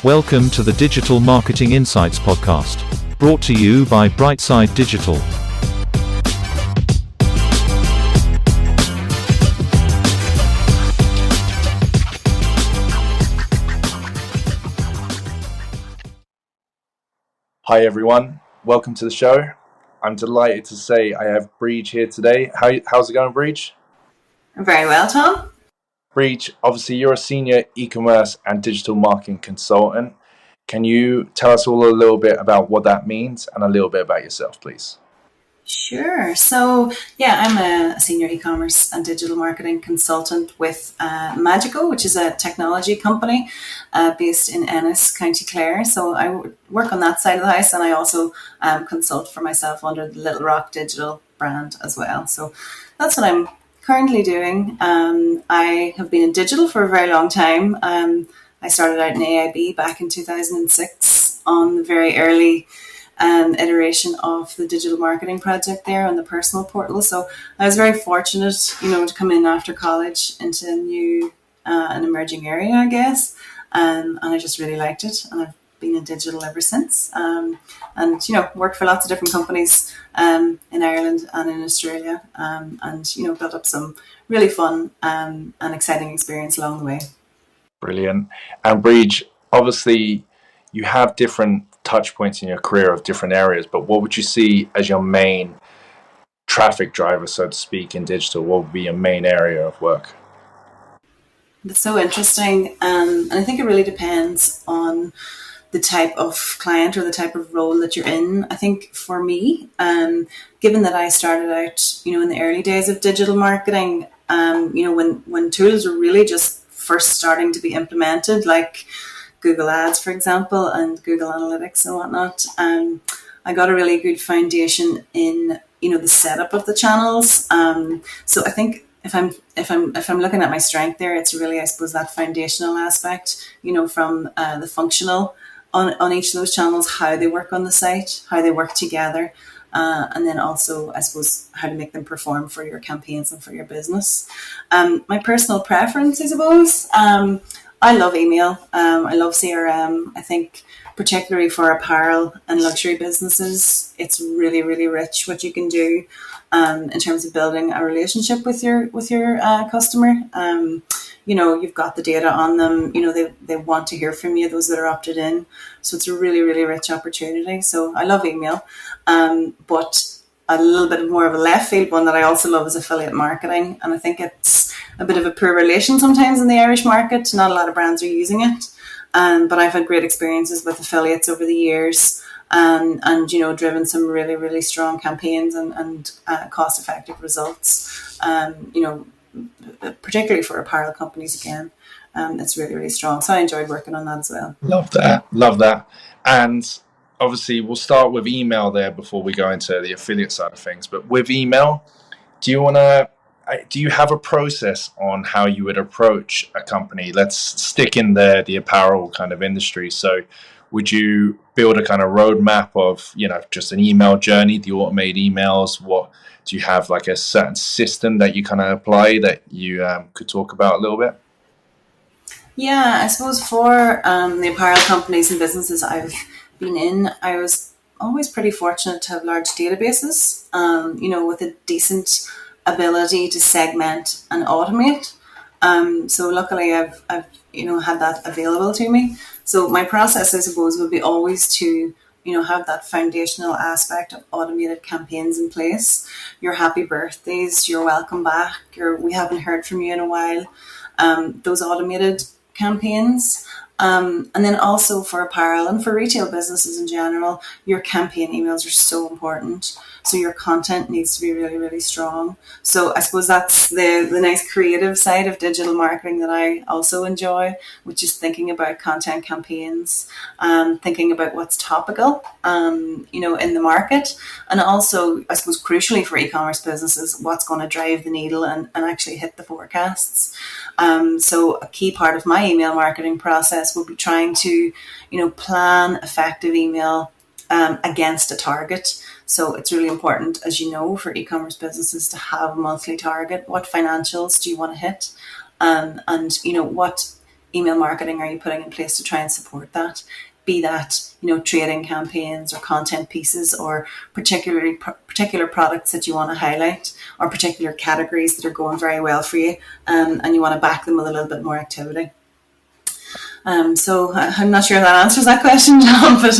Welcome to the Digital Marketing Insights podcast, brought to you by Brightside Digital. Hi everyone, welcome to the show. I'm delighted to say I have Breige here today. How's it going, Breige? Very well, Tom. Breige, obviously you're a senior e-commerce and digital marketing consultant. Can you tell us all a little bit about what that means and a little bit about yourself, please? Sure. So, I'm a senior e-commerce and digital marketing consultant with Magico, which is a technology company based in Ennis, County Clare. So I work on that side of the house, and I also consult for myself under the Little Rock Digital brand as well. So that's what I'm currently doing. I have been in digital for a very long time. I started out in AIB back in 2006 on the very early iteration of the digital marketing project there on the personal portal. So I was very fortunate, to come in after college into a new, an emerging area, I guess. And I just really liked it. And I've been in digital ever since. And worked for lots of different companies in Ireland and in Australia. And built up some really fun and exciting experience along the way. Brilliant. And Breige, obviously you have different touch points in your career of different areas, but what would you see as your main traffic driver, so to speak, in digital? What would be your main area of work? That's so interesting. And I think it really depends on the type of client or the type of role that you're in. I think for me, given that I started out, in the early days of digital marketing, when tools were really just first starting to be implemented, like Google Ads, for example, and Google Analytics and whatnot, I got a really good foundation in, the setup of the channels. So I think if I'm looking at my strength there, it's really, I suppose, that foundational aspect, from the functional on each of those channels, how they work on the site, how they work together, and then also, I suppose, how to make them perform for your campaigns and for your business. My personal preference, I suppose, I love email. I love CRM. I think particularly for apparel and luxury businesses, it's really, really rich what you can do in terms of building a relationship with your customer. You've got the data on them. They want to hear from you, those that are opted in. So it's a really, really rich opportunity. So I love email. But a little bit more of a left field one that I also love is affiliate marketing. And I think it's a bit of a poor relation sometimes in the Irish market. Not a lot of brands are using it. But I've had great experiences with affiliates over the years and driven some really, really strong campaigns and cost-effective results, particularly for apparel companies again. It's really, really strong. So I enjoyed working on that as well. Love that. And obviously, we'll start with email there before we go into the affiliate side of things. But with email, do you have a process on how you would approach a company? Let's stick in the apparel kind of industry. So would you build a kind of roadmap of, just an email journey, the automated emails? What do you have, like a certain system that you kind of apply that you could talk about a little bit? Yeah, I suppose for the apparel companies and businesses I've been in, I was always pretty fortunate to have large databases, with a decent ability to segment and automate. So luckily I've had that available to me. So my process, I suppose, would be always to, have that foundational aspect of automated campaigns in place. Your happy birthdays, your welcome back, your we haven't heard from you in a while. Those automated campaigns. And then also for apparel and for retail businesses in general, your campaign emails are so important. So your content needs to be really, really strong. So I suppose that's the nice creative side of digital marketing that I also enjoy, which is thinking about content campaigns, thinking about what's topical, in the market. And also, I suppose, crucially for e-commerce businesses, what's going to drive the needle and actually hit the forecasts. So a key part of my email marketing process will be trying to, plan effective email against a target. So it's really important, as you know, for e-commerce businesses to have a monthly target. What financials do you want to hit? And what email marketing are you putting in place to try and support that? Be that, trading campaigns or content pieces, or particular products that you want to highlight, or particular categories that are going very well for you, and you want to back them with a little bit more activity. So I'm not sure if that answers that question, John, but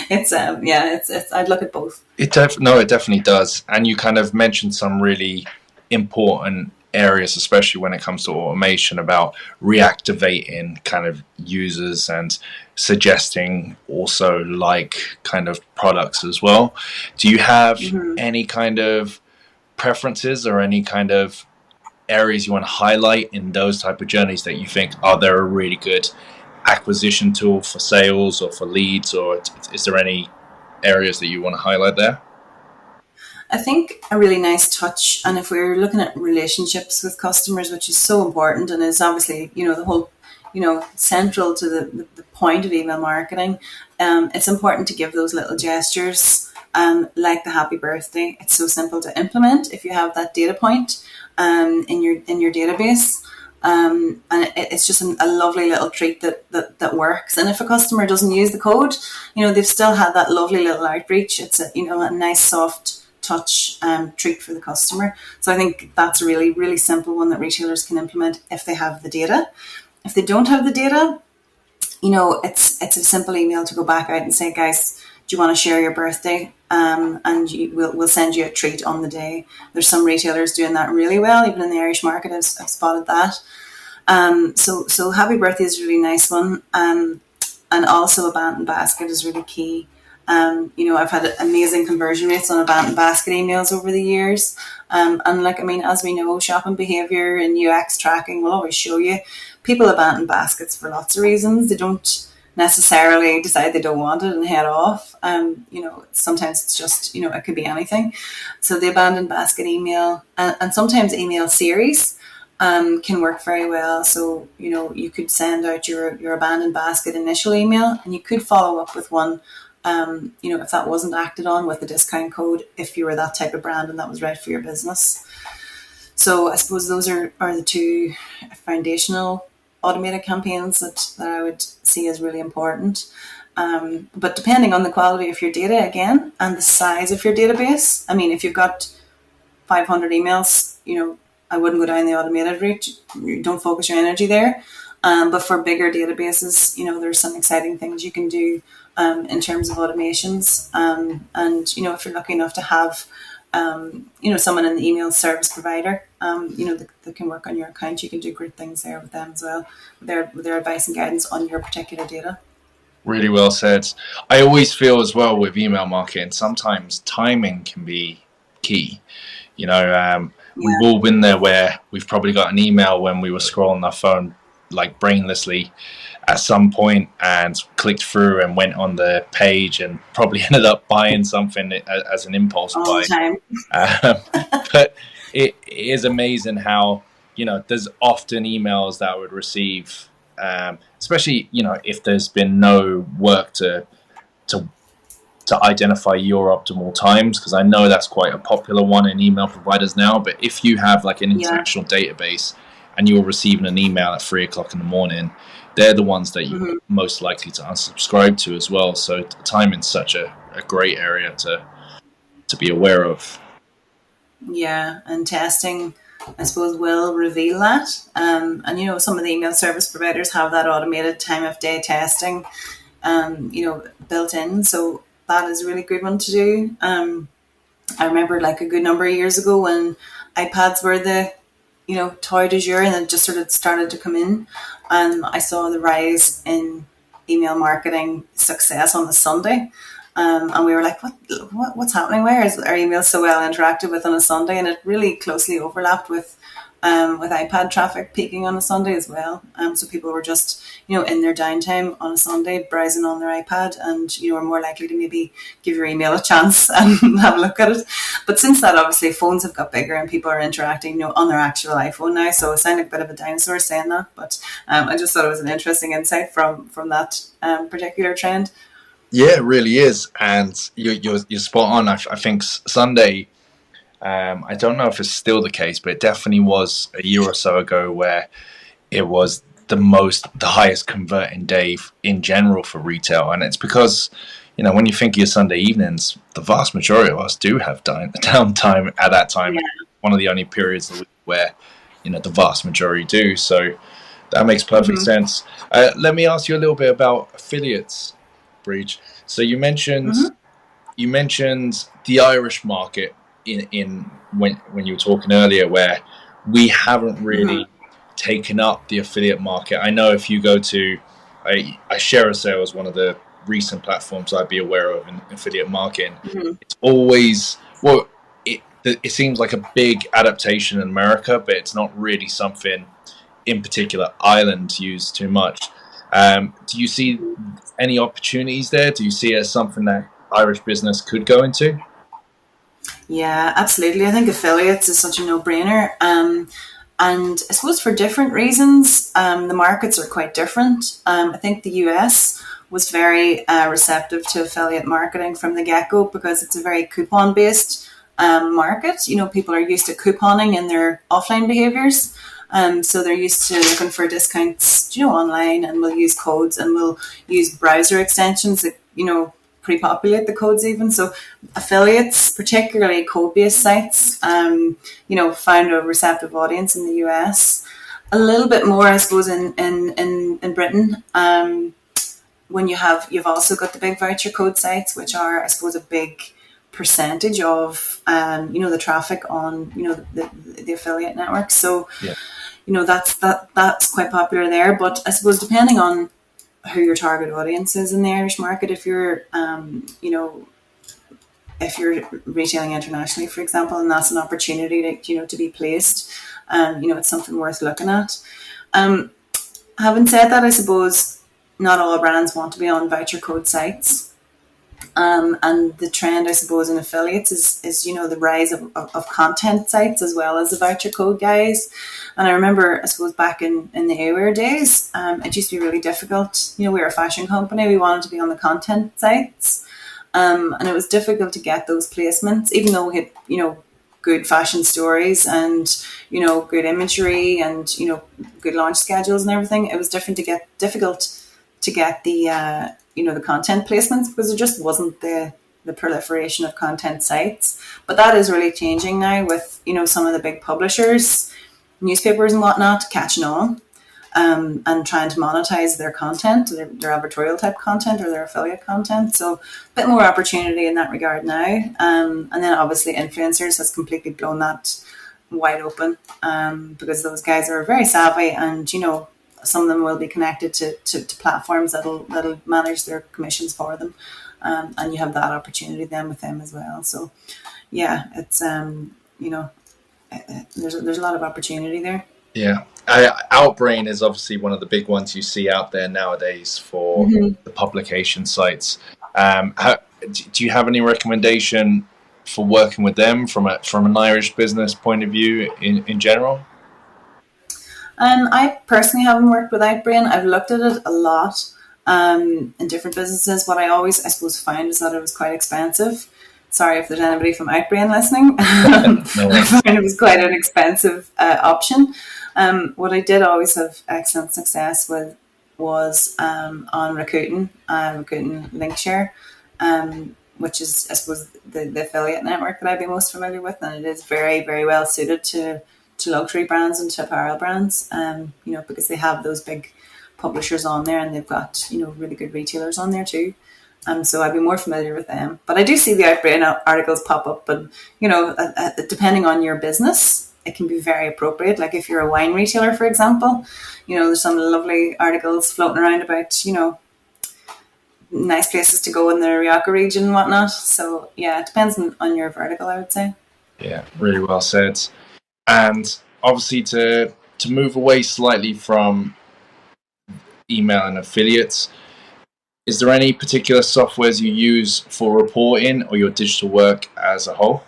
it's I'd look at both. It definitely does. And you kind of mentioned some really important areas, especially when it comes to automation, about reactivating kind of users and suggesting also like kind of products as well. Do you have any kind of preferences or any kind of areas you want to highlight in those type of journeys that you think, they're a really good acquisition tool for sales or for leads, or is there any areas that you want to highlight there? I think a really nice touch, and if we're looking at relationships with customers, which is so important and is obviously, the whole, central to the point of email marketing, it's important to give those little gestures, like the happy birthday. It's so simple to implement if you have that data point in your database. And it's just a lovely little treat that works. And if a customer doesn't use the code, they've still had that lovely little outreach. It's a nice soft touch treat for the customer. So I think that's a really, really simple one that retailers can implement if they have the data. If they don't have the data, it's a simple email to go back out and say, guys, do you want to share your birthday? And we'll send you a treat on the day. There's some retailers doing that really well. Even in the Irish market, I've spotted that. So happy birthday is a really nice one. And also abandoned basket is really key. I've had amazing conversion rates on abandoned basket emails over the years. And as we know, shopping behavior and UX tracking will always show you people abandon baskets for lots of reasons. They don't necessarily decide they don't want it and head off. Sometimes it's just, it could be anything. So the abandoned basket email and sometimes email series can work very well. So, you could send out your abandoned basket initial email, and you could follow up with one, if that wasn't acted on, with the discount code, if you were that type of brand and that was right for your business. So I suppose those are the two foundational automated campaigns that I would see as really important. But depending on the quality of your data, again, and the size of your database, if you've got 500 emails, I wouldn't go down the automated route. You don't focus your energy there. But for bigger databases, there's some exciting things you can do in terms of automations. And, if you're lucky enough to have, someone in the email service provider, that can work on your account, you can do great things there with them as well, with their advice and guidance on your particular data. Really well said. I always feel as well with email marketing, sometimes timing can be key. We've all been there where we've probably got an email when we were scrolling our phone like brainlessly at some point and clicked through and went on the page and probably ended up buying something as an impulse all buy. The time. But it is amazing how, there's often emails that I would receive, especially, if there's been no work to identify your optimal times, because I know that's quite a popular one in email providers now. But if you have like an international database and you're receiving an email at 3:00 in the morning, they're the ones that you're most likely to unsubscribe to as well. So timing's such a great area to be aware of. Yeah, and testing, I suppose, will reveal that. And some of the email service providers have that automated time of day testing, built in. So that is a really good one to do. I remember like a good number of years ago when iPads were the, toy du jour, and it just sort of started to come in. And I saw the rise in email marketing success on the Sunday. And we were like, what's happening? Why is our email so well interacted with on a Sunday? And it really closely overlapped with iPad traffic peaking on a Sunday as well. So people were just, in their downtime on a Sunday, browsing on their iPad, and, are more likely to maybe give your email a chance and have a look at it. But since that, obviously, phones have got bigger and people are interacting, on their actual iPhone now. So I sound like a bit of a dinosaur saying that, but I just thought it was an interesting insight from that particular trend. Yeah, it really is. And you're spot on. I think Sunday, I don't know if it's still the case, but it definitely was a year or so ago where it was the highest converting day in general for retail, and it's because, when you think of your Sunday evenings, the vast majority of us do have downtime at that time. Yeah. One of the only periods of the week where the vast majority do. So that makes perfect sense. Let me ask you a little bit about affiliates, Breige. So you mentioned the Irish market in when you were talking earlier, where we haven't really taken up the affiliate market. I know if you go to I share a sale as one of the recent platforms I'd be aware of in affiliate marketing. It's always it seems like a big adaptation in America, but it's not really something in particular Ireland use too much. Do you see any opportunities there? Do you see it as something that Irish business could go into? Yeah, absolutely. I think affiliates is such a no-brainer. And I suppose for different reasons, the markets are quite different. I think the US was very receptive to affiliate marketing from the get-go because it's a very coupon-based market. People are used to couponing in their offline behaviors. So they're used to looking for discounts, online, and we'll use codes and we'll use browser extensions that, pre-populate the codes even. So affiliates, particularly code-based sites, found a receptive audience in the US. A little bit more, I suppose, in Britain. When you've also got the big voucher code sites, which are, I suppose, a big percentage of, the traffic on, the affiliate network. So, that's quite popular there. But I suppose depending on who your target audience is in the Irish market, if you're, if you're retailing internationally, for example, and that's an opportunity to be placed, it's something worth looking at. Having said that, I suppose not all brands want to be on voucher code sites. And the trend, I suppose, in affiliates is the rise of content sites as well as the voucher code guys. And I remember, I suppose, back in the Aware days, it used to be really difficult. We were a fashion company. We wanted to be on the content sites. And it was difficult to get those placements, even though we had, good fashion stories and, good imagery and, good launch schedules and everything. It was difficult to get the, the content placements because there just wasn't the proliferation of content sites. But that is really changing now with, some of the big publishers, newspapers and whatnot catching on and trying to monetize their content, their advertorial type content or their affiliate content. So a bit more opportunity in that regard now. And then obviously influencers has completely blown that wide open because those guys are very savvy and, some of them will be connected to platforms that'll manage their commissions for them. And you have that opportunity then with them as well. So yeah, it's, there's a lot of opportunity there. Yeah. Outbrain is obviously one of the big ones you see out there nowadays for the publication sites. Do you have any recommendation for working with them from an Irish business point of view in general? I personally haven't worked with Outbrain. I've looked at it a lot in different businesses. What I always, I suppose, found is that it was quite expensive. Sorry if there's anybody from Outbrain listening. No I found it was quite an expensive option. What I did always have excellent success with was on Rakuten Linkshare, which is, I suppose, the affiliate network that I'd be most familiar with, and it is very, very well suited to luxury brands and to apparel brands, because they have those big publishers on there and they've got, really good retailers on there too. So I'd be more familiar with them. But I do see the Outbrain articles pop up, and, depending on your business, it can be very appropriate. Like if you're a wine retailer, for example, there's some lovely articles floating around about, nice places to go in the Rioja region and whatnot. So yeah, it depends on your vertical, I would say. Yeah, really well said. And obviously to move away slightly from email and affiliates, is there any particular softwares you use for reporting or your digital work as a whole?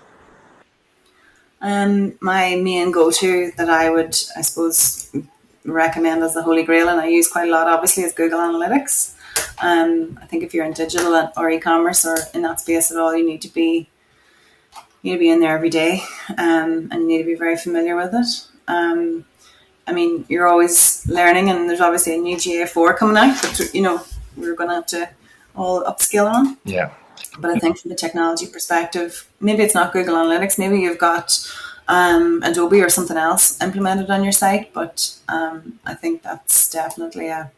My main go-to that I would, I suppose, recommend as the Holy Grail, and I use quite a lot, obviously, is Google Analytics. I think if you're in digital or e-commerce or in that space at all, you need to be in there every day, and you need to be very familiar with it. I mean, you're always learning, and there's obviously a new GA4 coming out, but we're going to have to all upskill on. Yeah. But I think from the technology perspective, maybe it's not Google Analytics. Maybe you've got Adobe or something else implemented on your site. But I think that's definitely a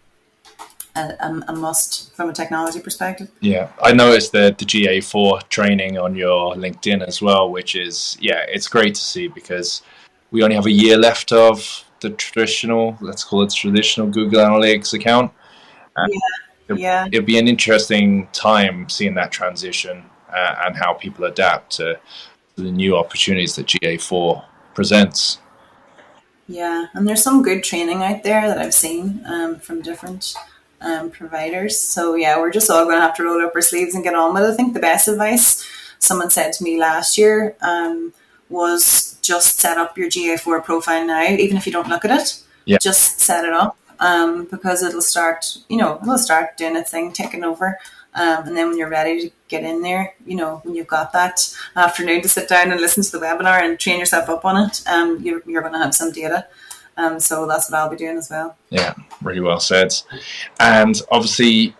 must from a technology perspective. Yeah, I noticed the GA4 training on your LinkedIn as well, which is, it's great to see, because we only have a year left of the traditional, let's call it traditional Google Analytics account. It'd be an interesting time seeing that transition and how people adapt to the new opportunities that GA4 presents. Yeah, and there's some good training out there that I've seen from different providers. So yeah, we're just all going to have to roll up our sleeves and get on with it. I think the best advice someone said to me last year was just set up your GA4 profile now, even if you don't look at it. Yeah. Just set it up because it'll start doing its thing, taking over. And then when you're ready to get in there, when you've got that afternoon to sit down and listen to the webinar and train yourself up on it, you're going to have some data. So that's what I'll be doing as well. Yeah, really well said. And obviously,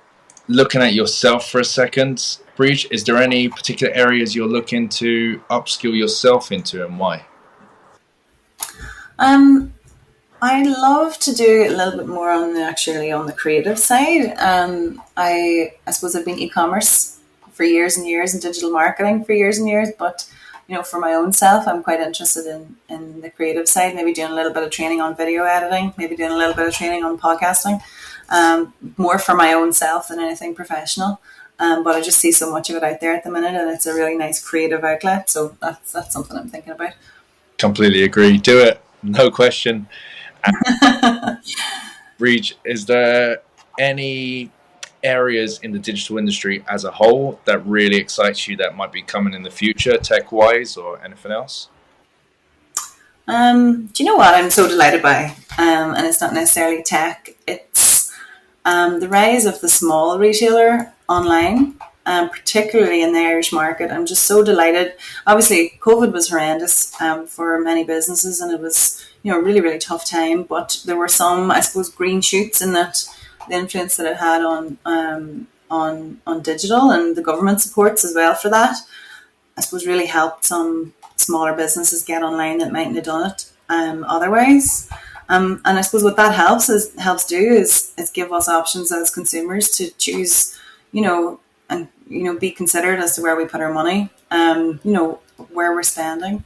looking at yourself for a second, Breige, is there any particular areas you're looking to upskill yourself into, and why? I love to do a little bit more on the creative side. I suppose I've been eCommerce for years and years and digital marketing for years and years, but for my own self, I'm quite interested in the creative side, maybe doing a little bit of training on video editing, maybe doing a little bit of training on podcasting, more for my own self than anything professional. But I just see so much of it out there at the minute, and it's a really nice creative outlet. So that's something I'm thinking about. Completely agree. Do it. No question. Breige, is there any areas in the digital industry as a whole that really excites you that might be coming in the future, tech-wise or anything else? Do you know what I'm so delighted by? And it's not necessarily tech. It's the rise of the small retailer online, particularly in the Irish market. I'm just so delighted. Obviously, COVID was horrendous for many businesses, and it was a really, really tough time. But there were some, I suppose, green shoots in that the influence that it had on digital, and the government supports as well for that, I suppose, really helped some smaller businesses get online that mightn't have done it otherwise. And I suppose what that helps do is give us options as consumers to choose, and be considered as to where we put our money, where we're spending.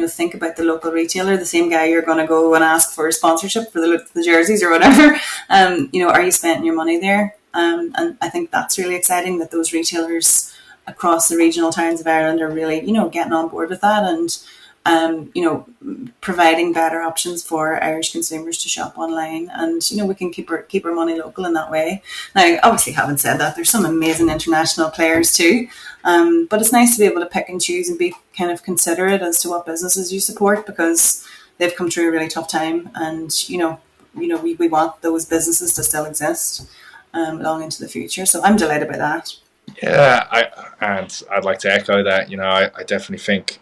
Think about the local retailer, the same guy you're going to go and ask for a sponsorship for the jerseys or whatever. Are you spending your money there? And I think that's really exciting that those retailers across the regional towns of Ireland are really, getting on board with that and, providing better options for Irish consumers to shop online. And, we can keep our money local in that way. Now, obviously, having said that, there's some amazing international players too. But it's nice to be able to pick and choose and be kind of considerate as to what businesses you support, because they've come through a really tough time. And, we want those businesses to still exist long into the future. So I'm delighted by that. Yeah, I'd like to echo that. I definitely think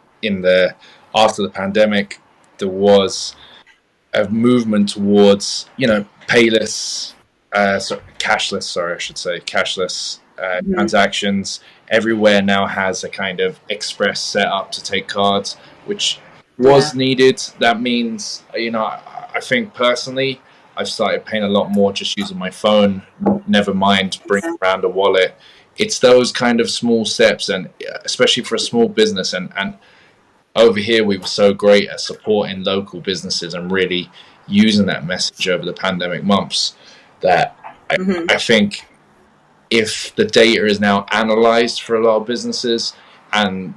after the pandemic, there was a movement towards, cashless transactions. Everywhere now has a kind of express setup to take cards, which was needed. That means, I think personally, I've started paying a lot more just using my phone, never mind bringing around a wallet. It's those kind of small steps, and especially for a small business. And over here, we were so great at supporting local businesses and really using that message over the pandemic months that I think if the data is now analyzed for a lot of businesses, and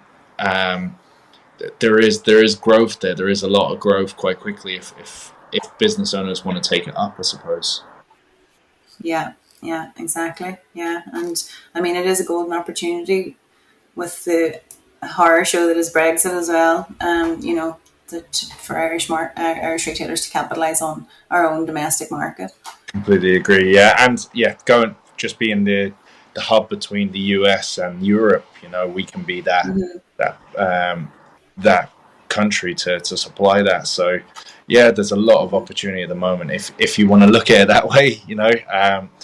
there is growth there is a lot of growth quite quickly if business owners want to take it up, I suppose. Yeah, exactly. Yeah, and I mean, it is a golden opportunity with the horror show that is Brexit as well. For Irish retailers to capitalise on our own domestic market. Completely agree. Yeah, and just being the hub between the US and Europe, we can be that country to supply that. So yeah, there's a lot of opportunity at the moment if you want to look at it that way, you know.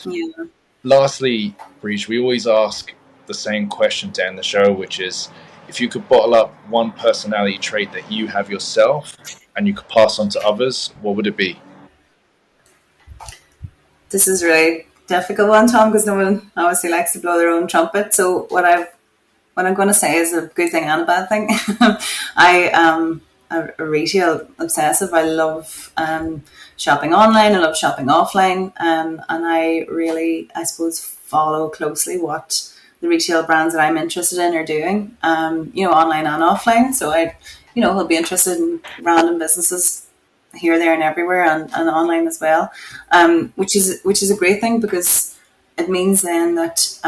Yeah. Lastly, Breige, we always ask the same question to end the show, which is, if you could bottle up one personality trait that you have yourself and you could pass on to others, what would it be? This is really difficult one, Tom, because no one obviously likes to blow their own trumpet. So what I'm going to say is a good thing and a bad thing. I am a retail obsessive. I love shopping online. I love shopping offline. And I really, I suppose, follow closely what the retail brands that I'm interested in are doing, online and offline. So will be interested in random businesses here, there, and everywhere, and online as well, which is a great thing, because it means then that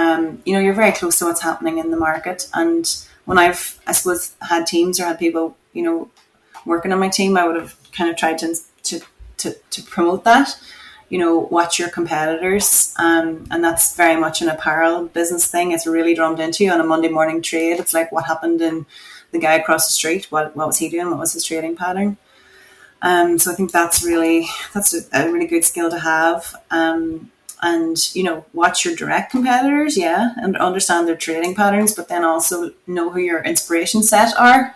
you're very close to what's happening in the market. And when I suppose had teams or had people working on my team, I would have kind of tried to promote that. Watch your competitors, and that's very much an apparel business thing. It's really drummed into you on a Monday morning trade. It's like, what happened in the guy across the street? What was he doing? What was his trading pattern? So I think that's a really good skill to have. And watch your direct competitors, and understand their trading patterns, but then also know who your inspiration set are.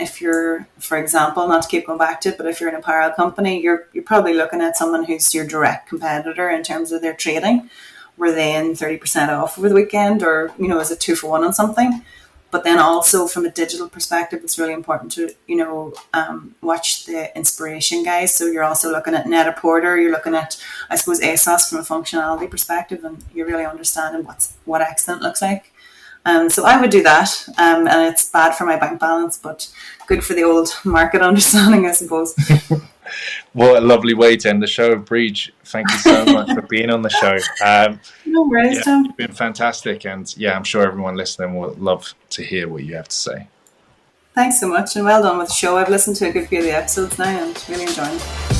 If you're, for example, not to keep going back to it, but if you're an apparel company, you're probably looking at someone who's your direct competitor in terms of their trading. Were they in 30% off over the weekend, or is it 2-for-1 on something? But then also from a digital perspective, it's really important to, watch the inspiration guys. So you're also looking at Net-a-Porter, you're looking at, I suppose, ASOS from a functionality perspective, and you're really understanding what excellent looks like. So I would do that, and it's bad for my bank balance, but good for the old market understanding, I suppose. What a lovely way to end the show. Breige, thank you so much for being on the show. No worries, Tom. It's been fantastic, and I'm sure everyone listening will love to hear what you have to say. Thanks so much, and well done with the show. I've listened to a good few of the episodes now and really enjoying it.